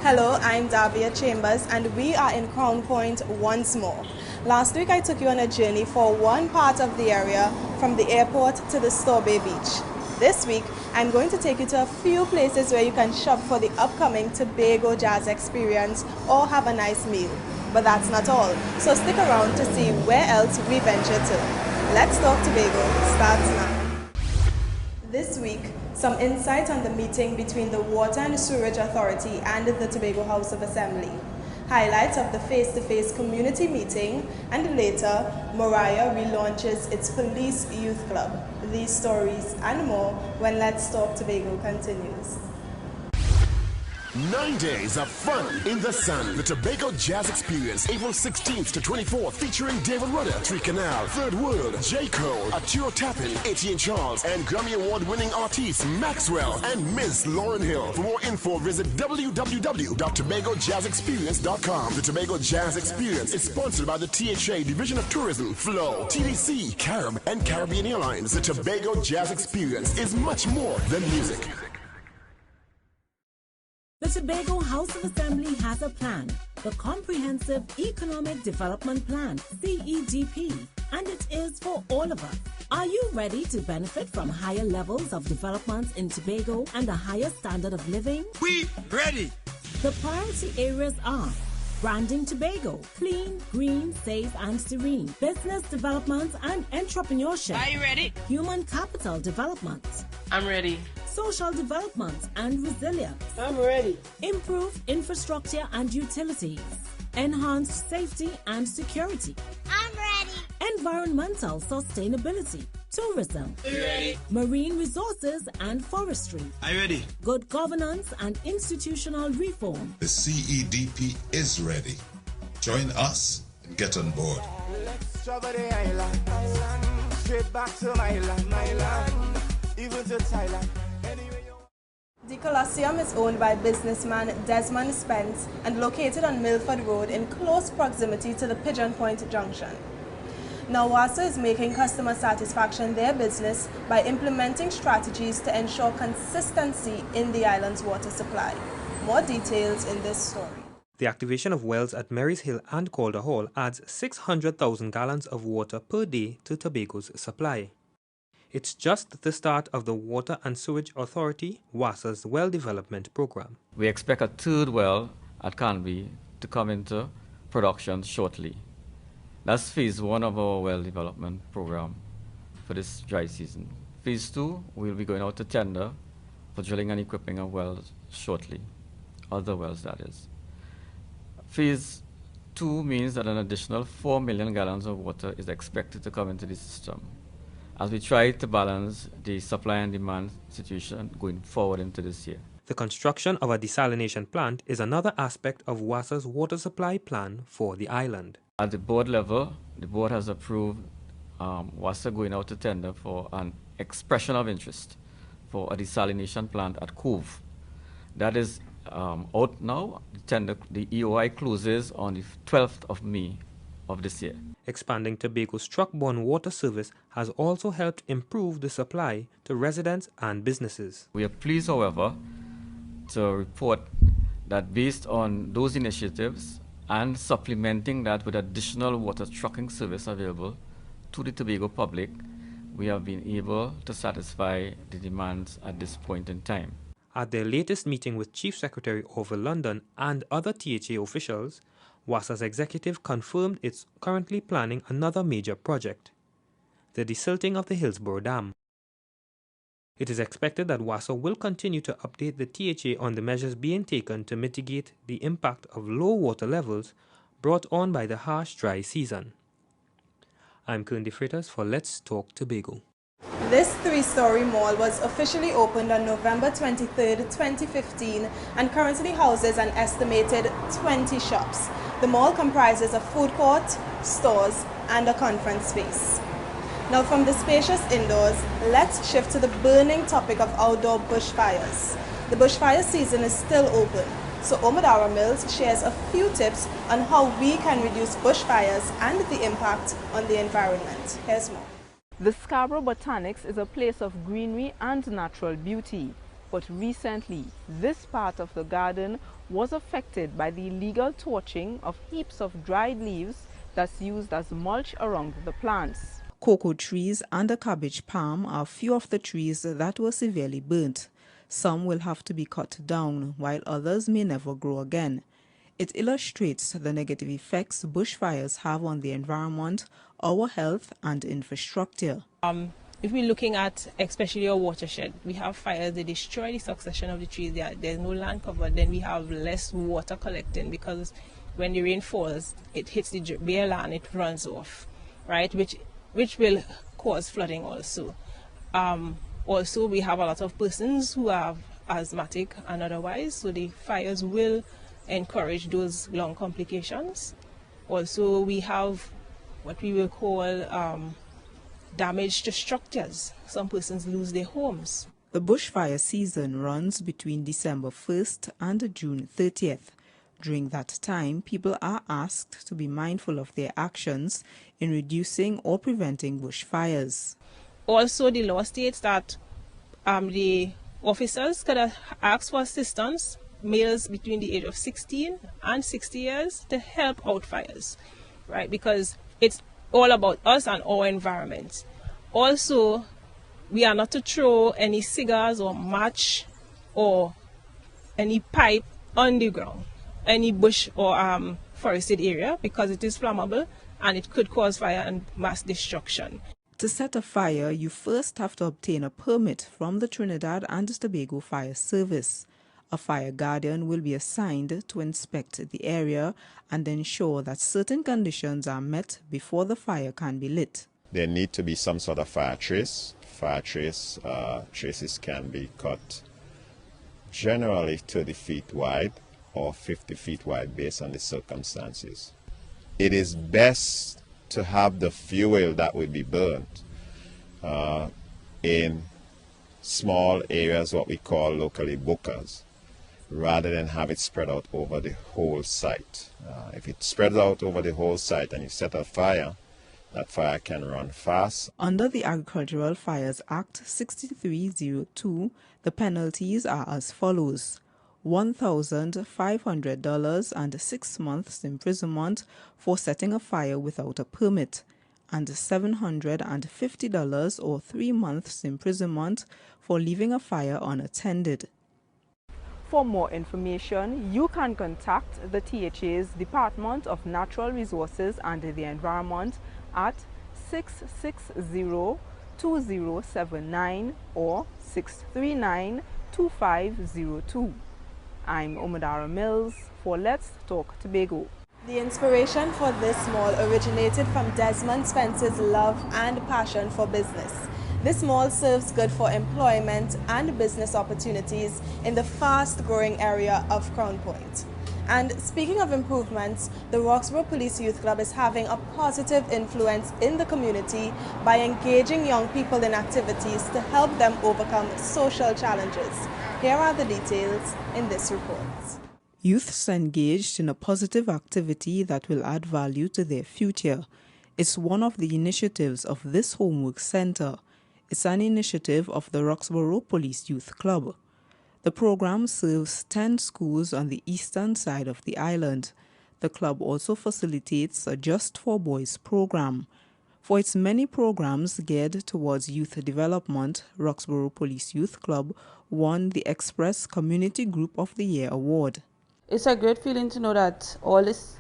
Hello, I'm Davia Chambers and we are in Crown Point once more. Last week I took you on a journey for one part of the area from the airport to the Store Bay Beach. This week I'm going to take you to a few places where you can shop for the upcoming Tobago Jazz Experience or have a nice meal. But that's not all, so stick around to see where else we venture to. Let's Talk Tobago starts now. This week, some insight on the meeting between the Water and Sewerage Authority and the Tobago House of Assembly. Highlights of the face-to-face community meeting, and later, Mariah relaunches its Police Youth Club. These stories and more when Let's Talk Tobago continues. 9 days of fun in the sun. The Tobago Jazz Experience, April 16th to 24th, featuring David Rudder, Tree Canal, Third World, J. Cole, Arturo Tappan, Etienne Charles, and Grammy Award-winning artists Maxwell and Miss Lauryn Hill. For more info, visit www.tobagojazzexperience.com. The Tobago Jazz Experience is sponsored by the THA Division of Tourism, Flow, TDC, Carib, and Caribbean Airlines. The Tobago Jazz Experience is much more than music. The Tobago House of Assembly has a plan, the Comprehensive Economic Development Plan, CEDP, and it is for all of us. Are you ready to benefit from higher levels of developments in Tobago and a higher standard of living? We ready! The priority areas are branding Tobago, clean, green, safe, and serene. Business development and entrepreneurship. Are you ready? Human capital development. I'm ready. Social development and resilience. I'm ready. Improved infrastructure and utilities. Enhanced safety and security. I'm ready. Environmental sustainability. Tourism. Are you ready? Marine resources and forestry. Are you ready? Good governance and institutional reform. The CEDP is ready. Join us and get on board. Let's travel the island, straight back to my land, even to Thailand. The Colosseum is owned by businessman Desmond Spence and located on Milford Road in close proximity to the Pigeon Point Junction. Now, WASA is making customer satisfaction their business by implementing strategies to ensure consistency in the island's water supply. More details in this story. The activation of wells at Marys Hill and Calder Hall adds 600,000 gallons of water per day to Tobago's supply. It's just the start of the Water and Sewage Authority, WASA's well development program. We expect a third well at Canby to come into production shortly. That's phase 1 of our well development program for this dry season. Phase 2, we'll be going out to tender for drilling and equipping of wells shortly, other wells that is. Phase 2 means that an additional 4 million gallons of water is expected to come into the system as we try to balance the supply and demand situation going forward into this year. The construction of a desalination plant is another aspect of WASA's water supply plan for the island. At the board level, the board has approved WASA going out to tender for an expression of interest for a desalination plant at Cove. That is out now. The EOI closes on the 12th of May of this year. Expanding Tobago's truck-borne water service has also helped improve the supply to residents and businesses. We are pleased, however, to report that based on those initiatives and supplementing that with additional water trucking service available to the Tobago public, we have been able to satisfy the demands at this point in time. At their latest meeting with Chief Secretary Orville London and other THA officials, WASA's executive confirmed it's currently planning another major project, the desilting of the Hillsborough Dam. It is expected that WASA will continue to update the THA on the measures being taken to mitigate the impact of low water levels brought on by the harsh dry season. I'm Kern De Freitas for Let's Talk Tobago. This three-story mall was officially opened on November 23, 2015 and currently houses an estimated 20 shops. The mall comprises a food court, stores, and a conference space. Now from the spacious indoors, let's shift to the burning topic of outdoor bushfires. The bushfire season is still open, so Omadara Mills shares a few tips on how we can reduce bushfires and the impact on the environment. Here's more. The Scarborough Botanics is a place of greenery and natural beauty. But recently, this part of the garden was affected by the illegal torching of heaps of dried leaves that's used as mulch around the plants. Cocoa trees and a cabbage palm are few of the trees that were severely burnt. Some will have to be cut down, while others may never grow again. It illustrates the negative effects bushfires have on the environment, our health, and infrastructure. If we're looking at especially our watershed, we have fires, they destroy the succession of the trees, there's no land cover, then we have less water collecting, because when the rain falls, it hits the bare land, it runs off, right, which will cause flooding also. Also, we have a lot of persons who are asthmatic and otherwise, so the fires will encourage those lung complications. Also, we have what we will call damage to structures. Some persons lose their homes. The bushfire season runs between December 1st and June 30th. During that time, people are asked to be mindful of their actions in reducing or preventing bushfires. Also, the law states that the officers can ask for assistance, males between the age of 16 and 60 years, to help out fires, right? Because it's all about us and our environment. Also, we are not to throw any cigars or match or any pipe on the ground, any bush or forested area, because it is flammable and it could cause fire and mass destruction. To set a fire, you first have to obtain a permit from the Trinidad and Tobago Fire Service. A fire guardian will be assigned to inspect the area and ensure that certain conditions are met before the fire can be lit. There need to be some sort of fire trace. Traces can be cut generally 30 feet wide or 50 feet wide based on the circumstances. It is best to have the fuel that will be burnt in small areas, what we call locally bukas, rather than have it spread out over the whole site. If it spreads out over the whole site and you set a fire, that fire can run fast. Under the Agricultural Fires Act 6302, the penalties are as follows: $1,500 and 6 months imprisonment for setting a fire without a permit, and $750 or 3 months imprisonment for leaving a fire unattended. For more information, you can contact the THA's Department of Natural Resources and the Environment at 660-2079 or 639-2502. I'm Omadara Mills for Let's Talk Tobago. The inspiration for this mall originated from Desmond Spencer's love and passion for business. This mall serves good for employment and business opportunities in the fast-growing area of Crown Point. And speaking of improvements, the Roxborough Police Youth Club is having a positive influence in the community by engaging young people in activities to help them overcome social challenges. Here are the details in this report. Youths engaged in a positive activity that will add value to their future. It's one of the initiatives of this homework center. It's an initiative of the Roxborough Police Youth Club. The program serves 10 schools on the eastern side of the island. The club also facilitates a Just for Boys program. For its many programs geared towards youth development, Roxborough Police Youth Club won the Express Community Group of the Year award. It's a great feeling to know that all these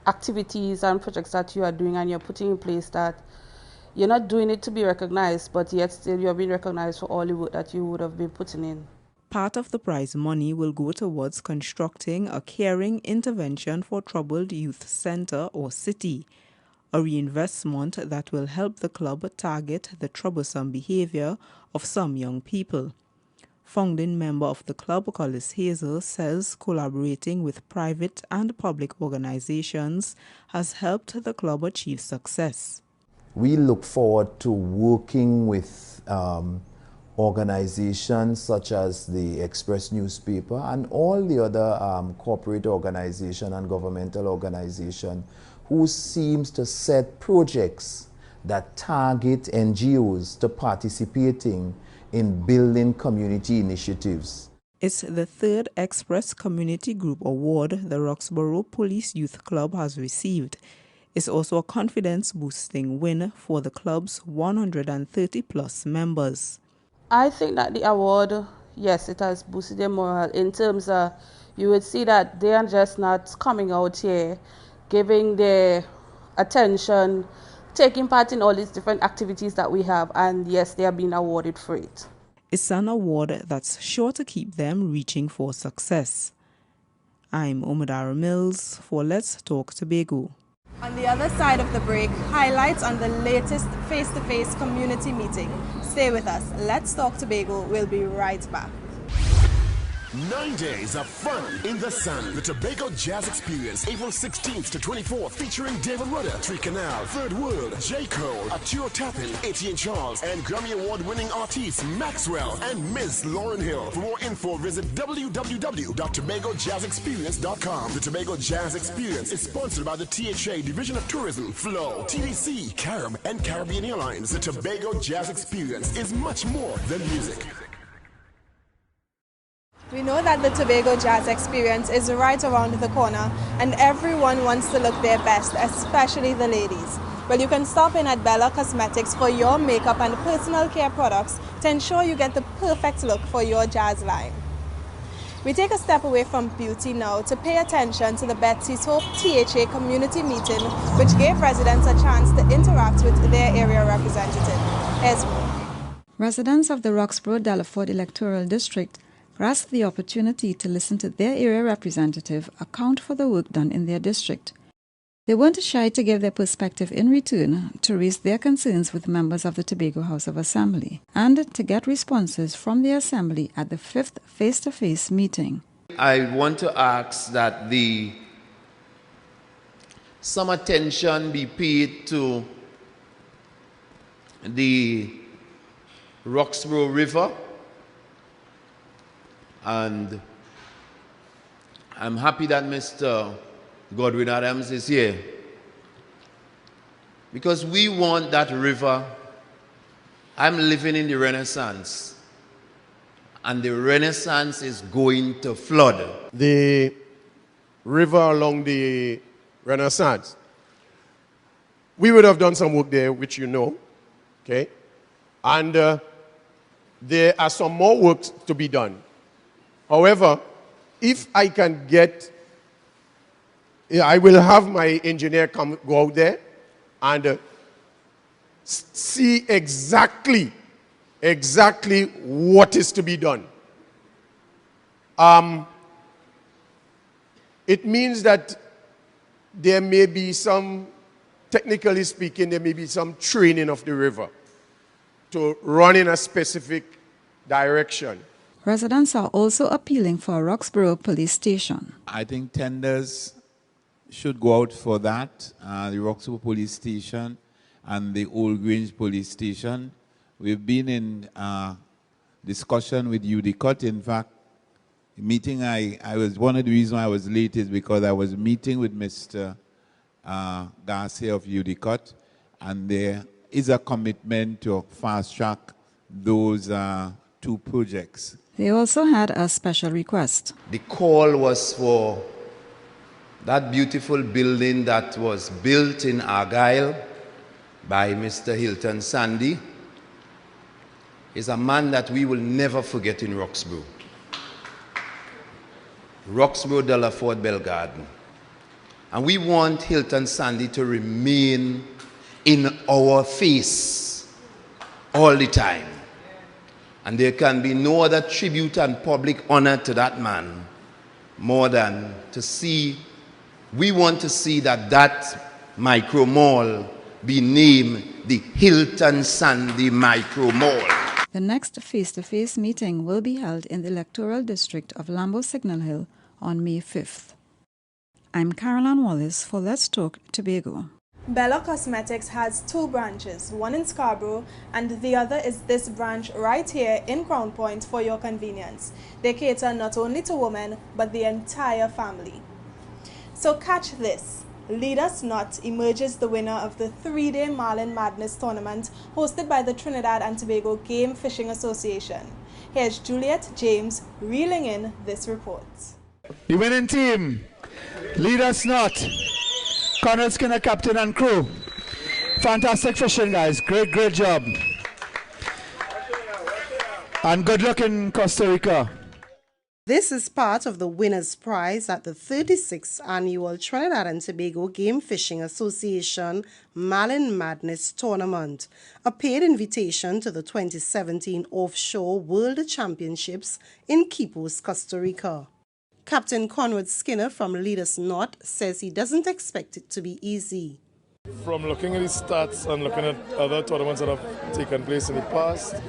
activities and projects that you are doing and you're putting in place, that you're not doing it to be recognized, but yet still you're being recognized for all the work that you would have been putting in. Part of the prize money will go towards constructing a caring intervention for troubled youth center or city, a reinvestment that will help the club target the troublesome behavior of some young people. Founding member of the club, Collis Hazel, says collaborating with private and public organizations has helped the club achieve success. We look forward to working with organizations such as the Express newspaper and all the other corporate organization and governmental organization who seems to set projects that target NGOs to participating in building community initiatives. It's the third Express Community Group Award the Roxborough Police Youth Club has received. It's also a confidence-boosting win for the club's 130-plus members. I think that the award, yes, it has boosted their morale in terms of, you would see that they are just not coming out here, giving their attention, taking part in all these different activities that we have, and yes, they are being awarded for it. It's an award that's sure to keep them reaching for success. I'm Omadara Mills for Let's Talk Tobago. On the other side of the break, highlights on the latest face-to-face community meeting. Stay with us. Let's Talk Tobago. We'll be right back. 9 days of fun in the sun. The Tobago Jazz Experience, April 16th to 24th, featuring David Rudder, Three Canal, Third World, J. Cole, Arturo Tappan, Etienne Charles, and Grammy Award-winning artists Maxwell and Miss Lauryn Hill. For more info, visit www.tobagojazzexperience.com. The Tobago Jazz Experience is sponsored by the THA Division of Tourism, Flow, TDC, Carib, and Caribbean Airlines. The Tobago Jazz Experience is much more than music. We know that the Tobago Jazz Experience is right around the corner and everyone wants to look their best, especially the ladies. Well, you can stop in at Bella Cosmetics for your makeup and personal care products to ensure you get the perfect look for your jazz line. We take a step away from beauty now to pay attention to the Betsy's Hope THA community meeting, which gave residents a chance to interact with their area representative. Here's more. Residents of the Roxborough-Delaford electoral district grasped the opportunity to listen to their area representative account for the work done in their district. They weren't shy to give their perspective in return, to raise their concerns with members of the Tobago House of Assembly, and to get responses from the Assembly at the 5th face-to-face meeting. I want to ask that some attention be paid to the Roxborough River, and I'm happy that Mr. Godwin Adams is here, because we want that river. I'm living in the Renaissance, and the Renaissance is going to flood. The river along the Renaissance, we would have done some work there, which you know, okay? And there are some more work to be done. However, if I can get, I will have my engineer go out there and see exactly what is to be done. It means that there may be some, technically speaking, there may be some training of the river to run in a specific direction. Residents are also appealing for a Roxborough police station. I think tenders should go out for that, the Roxborough police station and the Old Grange police station. We've been in discussion with UDCOT. In fact, the meeting one of the reasons I was late is because I was meeting with Mr. Garcia of UDCOT, and there is a commitment to fast track those two projects. They also had a special request. The call was for that beautiful building that was built in Argyle by Mr. Hilton Sandy. Is a man that we will never forget in Roxborough. Roxborough, Delaford, Belgarden. And we want Hilton Sandy to remain in our face all the time. And there can be no other tribute and public honor to that man more than to see, we want to see that micro mall be named the Hilton Sandy Micro Mall. The next face-to-face meeting will be held in the electoral district of Lambo Signal Hill on May 5th. I'm Caroline Wallace for Let's Talk Tobago. Bella Cosmetics has two branches, one in Scarborough and the other is this branch right here in Crown Point for your convenience. They cater not only to women but the entire family. So catch this. Lead Us Not emerges the winner of the 3-day Marlin Madness tournament hosted by the Trinidad and Tobago Game Fishing Association. Here's Juliet James reeling in this report. The winning team, Lead Us Not, Conrad Skinner, captain and crew. Fantastic fishing, guys. Great job. And good luck in Costa Rica. This is part of the winner's prize at the 36th Annual Trinidad and Tobago Game Fishing Association Marlin Madness Tournament, a paid invitation to the 2017 Offshore World Championships in Quipos, Costa Rica. Captain Conrad Skinner from Lead Us Not says he doesn't expect it to be easy. From looking at the stats and looking at other tournaments that have taken place in the past,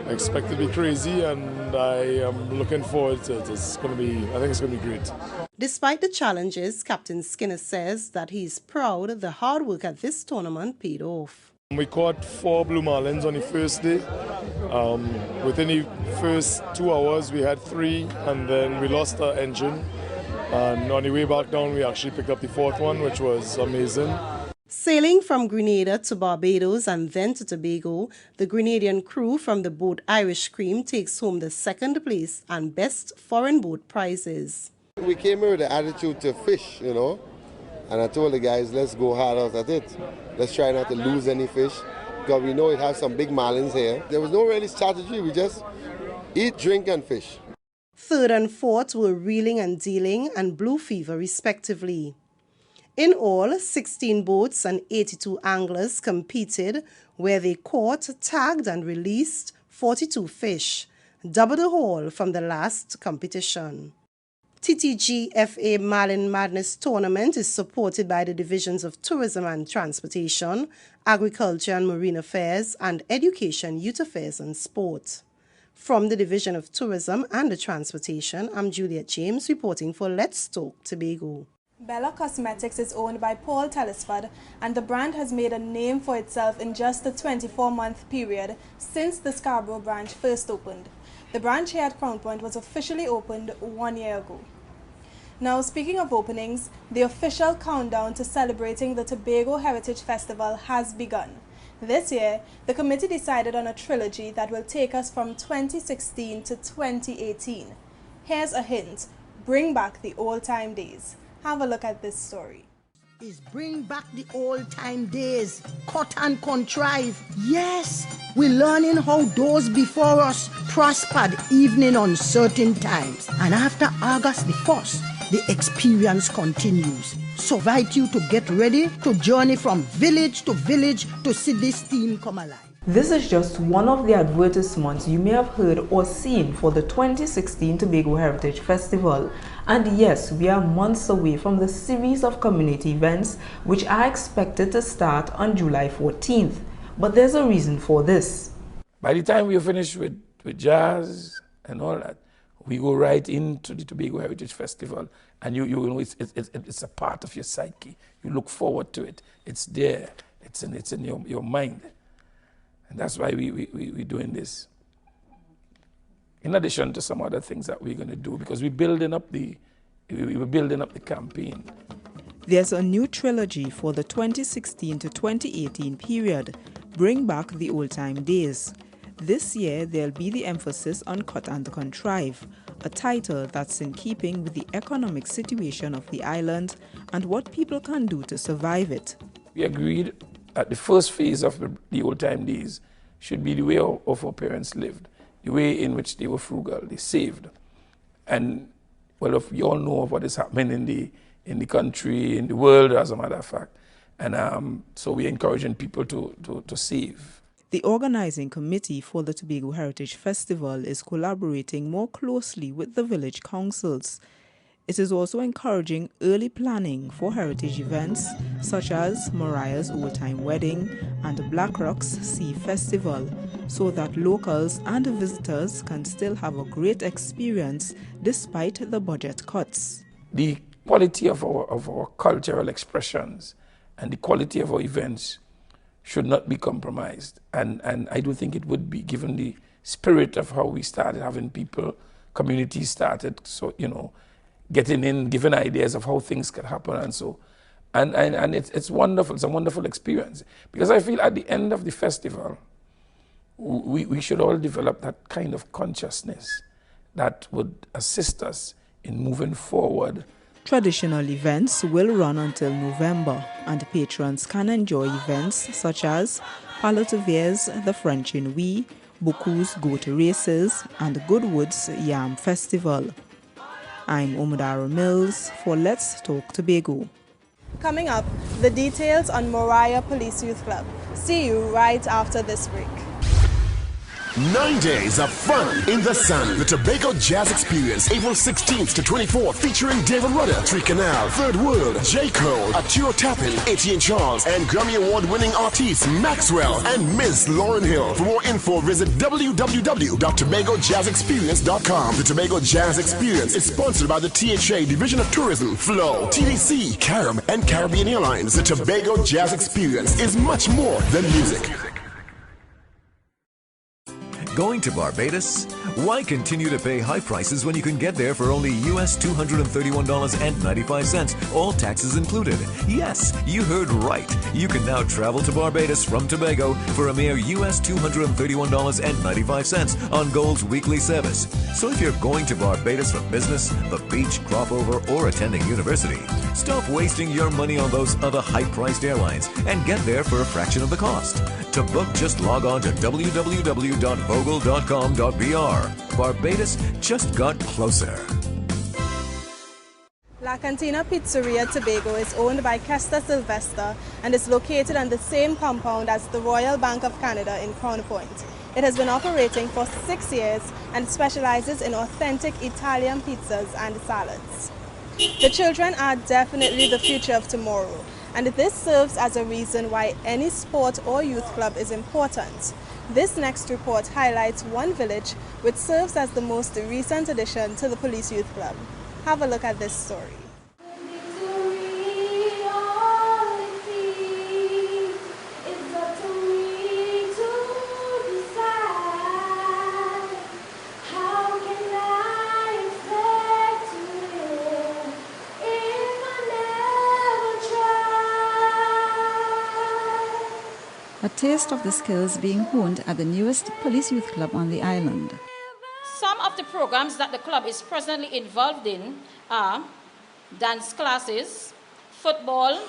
I expect it to be crazy, and I am looking forward to it. I think it's going to be great. Despite the challenges, Captain Skinner says that he's proud the hard work at this tournament paid off. We caught 4 blue marlins on the first day. Within the first 2 hours, we had 3, and then we lost our engine. And on the way back down, we actually picked up the 4th one, which was amazing. Sailing from Grenada to Barbados and then to Tobago, the Grenadian crew from the boat Irish Cream takes home the 2nd place and best foreign boat prizes. We came here with the attitude to fish, you know, and I told the guys, let's go hard out at it. Let's try not to lose any fish, because we know it has some big marlins here. There was no really strategy, we just eat, drink and fish. 3rd and 4th were reeling and dealing and blue fever respectively. In all, 16 boats and 82 anglers competed, where they caught, tagged and released 42 fish, double the haul from the last competition. TTGFA Marlin Madness Tournament is supported by the Divisions of Tourism and Transportation, Agriculture and Marine Affairs, and Education, Youth Affairs and Sport. From the Division of Tourism and the Transportation, I'm Juliet James reporting for Let's Talk Tobago. Bella Cosmetics is owned by Paul Telesford, and the brand has made a name for itself in just the 24-month period since the Scarborough branch first opened. The branch here at Crown Point was officially opened 1 year ago. Now, speaking of openings, the official countdown to celebrating the Tobago Heritage Festival has begun. This year, the committee decided on a trilogy that will take us from 2016 to 2018. Here's a hint: bring back the old-time days. Have a look at this story. Is bring back the old-time days, cut and contrive. Yes, we're learning how those before us prospered even in uncertain times. And after August the 1st, the experience continues. So I invite you to get ready to journey from village to see this team come alive. This is just one of the advertisements you may have heard or seen for the 2016 Tobago Heritage Festival. And yes, we are months away from the series of community events which are expected to start on July 14th. But there's a reason for this. By the time we finish with jazz and all that, we go right into the Tobago Heritage Festival, and you know it's a part of your psyche. You look forward to it. It's there. It's in your mind. And that's why we're doing this. In addition to some other things that we're going to do, because we're building up the campaign. There's a new trilogy for the 2016 to 2018 period, Bring Back the Old Time Days. This year, there'll be the emphasis on Cut and Contrive, a title that's in keeping with the economic situation of the island and what people can do to survive it. We agreed that the first phase of the old time days should be the way of our parents lived, the way in which they were frugal, they saved. And well, if you all know of what is happening in the country, in the world, as a matter of fact. And so we're encouraging people to save. The organizing committee for the Tobago Heritage Festival is collaborating more closely with the village councils. It is also encouraging early planning for heritage events such as Mariah's Old Time Wedding and Blackrock's Sea Festival, so that locals and visitors can still have a great experience despite the budget cuts. The quality of our cultural expressions and the quality of our events should not be compromised. And I do think it would be, given the spirit of how we started having people, communities started, so, you know, getting in, giving ideas of how things could happen. And so And it's wonderful. It's a wonderful experience. Because I feel at the end of the festival, we should all develop that kind of consciousness that would assist us in moving forward. Traditional events will run until November, and patrons can enjoy events such as Palotevers, the French in Wee, Boku's Goat Races, and Goodwood's Yam Festival. I'm Omodara Mills for Let's Talk Tobago. Coming up, the details on Moriah Police Youth Club. See you right after this break. 9 days of fun in the sun. The Tobago Jazz Experience, April 16th to 24th, featuring David Rudder, Three Canal, Third World, J. Cole, Arturo Tappan, Etienne Charles, and Grammy Award-winning artists Maxwell and Miss Lauryn Hill. For more info, visit www.tobagojazzexperience.com. The Tobago Jazz Experience is sponsored by the THA Division of Tourism, Flow, TDC, Carib, and Caribbean Airlines. The Tobago Jazz Experience is much more than music. Going to Barbados? Why continue to pay high prices when you can get there for only US $231.95, all taxes included? Yes, you heard right. You can now travel to Barbados from Tobago for a mere US $231.95 on Gold's weekly service. So if you're going to Barbados for business, the beach, crop over, or attending university, stop wasting your money on those other high-priced airlines and get there for a fraction of the cost. To book, just log on to www.vogel.com.br. Barbados just got closer. La Cantina Pizzeria Tobago is owned by Kester Sylvester and is located on the same compound as the Royal Bank of Canada in Crown Point. It has been operating for 6 years and specializes in authentic Italian pizzas and salads. The children are definitely the future of tomorrow, and this serves as a reason why any sport or youth club is important. This next report highlights one village which serves as the most recent addition to the Police Youth Club. Have a look at this story. A taste of the skills being honed at the newest Police Youth Club on the island. Some of the programs that the club is presently involved in are dance classes, football,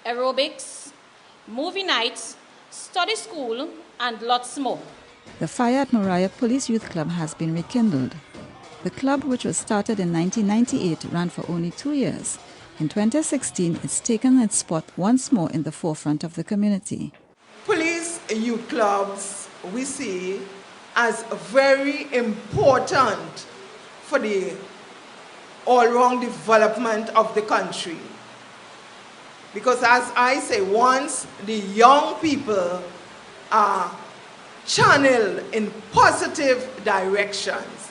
aerobics, movie nights, study school, and lots more. The fire at Moriah Police Youth Club has been rekindled. The club, which was started in 1998, ran for only 2 years. In 2016, it's taken its spot once more in the forefront of the community. Police youth clubs we see as very important for the all-round development of the country. Because as I say, once the young people are channeled in positive directions,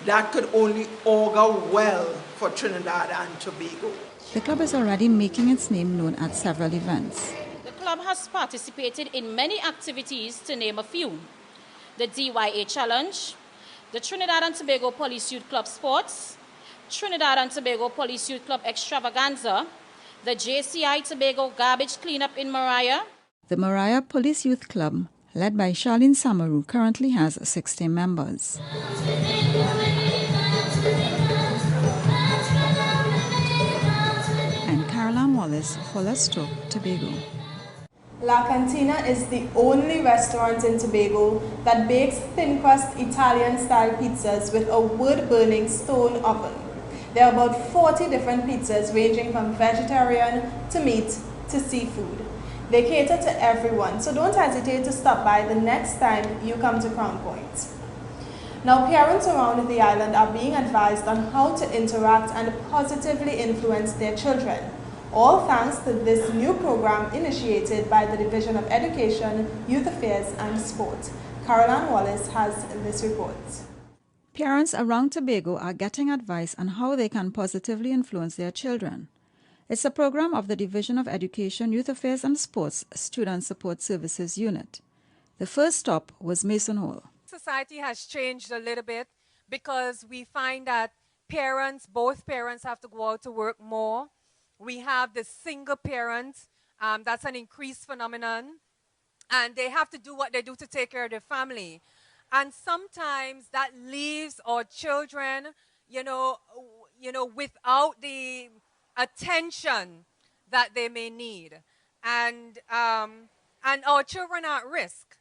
that could only augur well for Trinidad and Tobago. The club is already making its name known at several events. The club has participated in many activities, to name a few: the DYA Challenge, the Trinidad and Tobago Police Youth Club Sports, Trinidad and Tobago Police Youth Club Extravaganza, the JCI Tobago Garbage Cleanup in Moriah. The Moriah Police Youth Club, led by Charlene Samaru, currently has 60 members. And Caroline Wallace for Let's Talk Tobago. La Cantina is the only restaurant in Tobago that bakes thin-crust Italian-style pizzas with a wood-burning stone oven. There are about 40 different pizzas ranging from vegetarian to meat to seafood. They cater to everyone, so don't hesitate to stop by the next time you come to Crown Point. Now, parents around the island are being advised on how to interact and positively influence their children. All thanks to this new program initiated by the Division of Education, Youth Affairs and Sport. Caroline Wallace has this report. Parents around Tobago are getting advice on how they can positively influence their children. It's a program of the Division of Education, Youth Affairs and Sports Student Support Services Unit. The first stop was Mason Hall. Society has changed a little bit because we find that both parents have to go out to work more, We have the single parents. That's an increased phenomenon. And they have to do what they do to take care of their family. And sometimes that leaves our children, without the attention that they may need. And our children are at risk.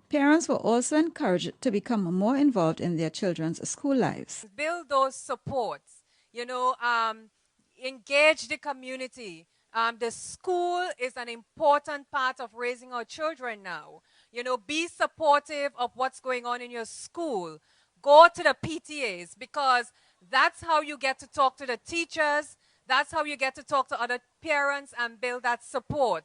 Parents were also encouraged to become more involved in their children's school lives. Build those supports, engage the community. The school is an important part of raising our children now. Be supportive of what's going on in your school. Go to the PTAs, because that's how you get to talk to the teachers. That's how you get to talk to other parents and build that support.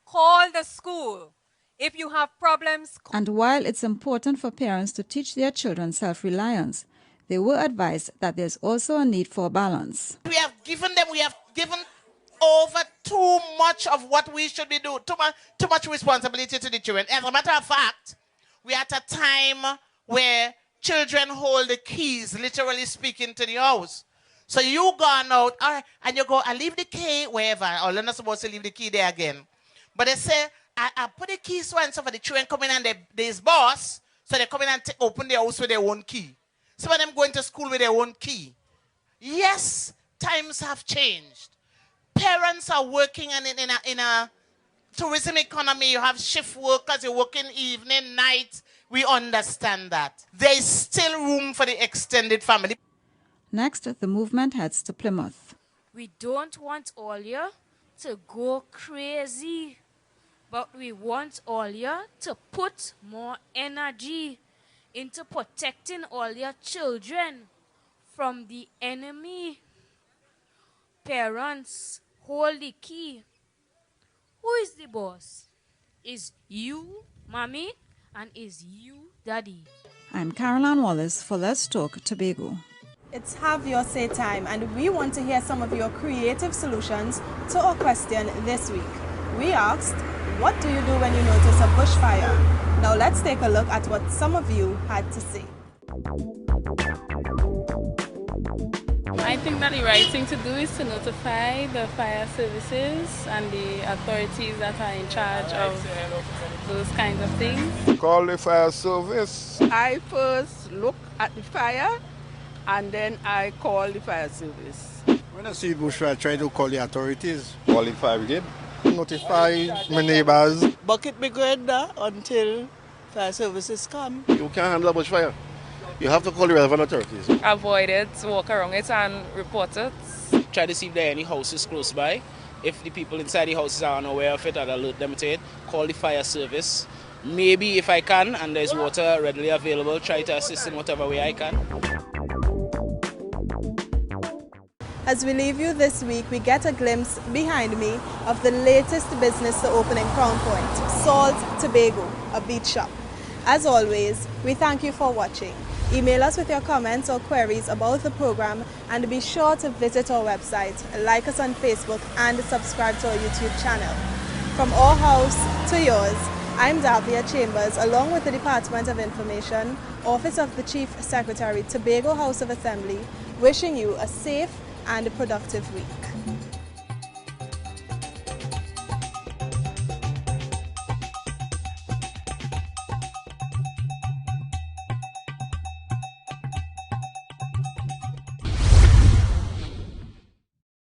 Call the school. If you have problems. And while it's important for parents to teach their children self-reliance, they were advised that there's also a need for balance. We have given over too much of what we should be doing, too much responsibility to the children. As a matter of fact, we're at a time where children hold the keys, literally speaking, to the house. So you gone out, and you go, I leave the key wherever, or you're not supposed to leave the key there again. But they say, I put the key so and so for the children come in and there's boss, so they come in and open their house with their own key. Some of them going to school with their own key. Yes, times have changed. Parents are working in a tourism economy. You have shift workers, you work in evening, night. We understand that. There is still room for the extended family. Next, the movement heads to Plymouth. We don't want all you to go crazy, but we want all you to put more energy into protecting all your children from the enemy. Parents, hold the key. Who is the boss? Is you, Mommy, and is you, Daddy. I'm Caroline Wallace for Let's Talk Tobago. It's Have Your Say time, and we want to hear some of your creative solutions to our question this week. We asked, what do you do when you notice a bushfire? Now let's take a look at what some of you had to say. I think that the right thing to do is to notify the fire services and the authorities that are in charge of those kinds of things. Call the fire service. I first look at the fire and then I call the fire service. When I see bushfire, I try to call the authorities. Call the fire brigade. Notify my neighbors. Bucket brigade until fire services come. You can't handle a bushfire. You have to call the relevant authorities. Avoid it, walk around it and report it. Try to see if there are any houses close by. If the people inside the houses are unaware of it, I'll alert them to it. Call the fire service. Maybe if I can and there's water readily available, try to assist in whatever way I can. As we leave you this week, we get a glimpse behind me of the latest business to open in Crown Point, Salt Tobago, a beach shop. As always, we thank you for watching. Email us with your comments or queries about the program, and be sure to visit our website, like us on Facebook, and subscribe to our YouTube channel. From our house to yours, I'm Davia Chambers, along with the Department of Information, Office of the Chief Secretary, Tobago House of Assembly, wishing you a safe and productive week.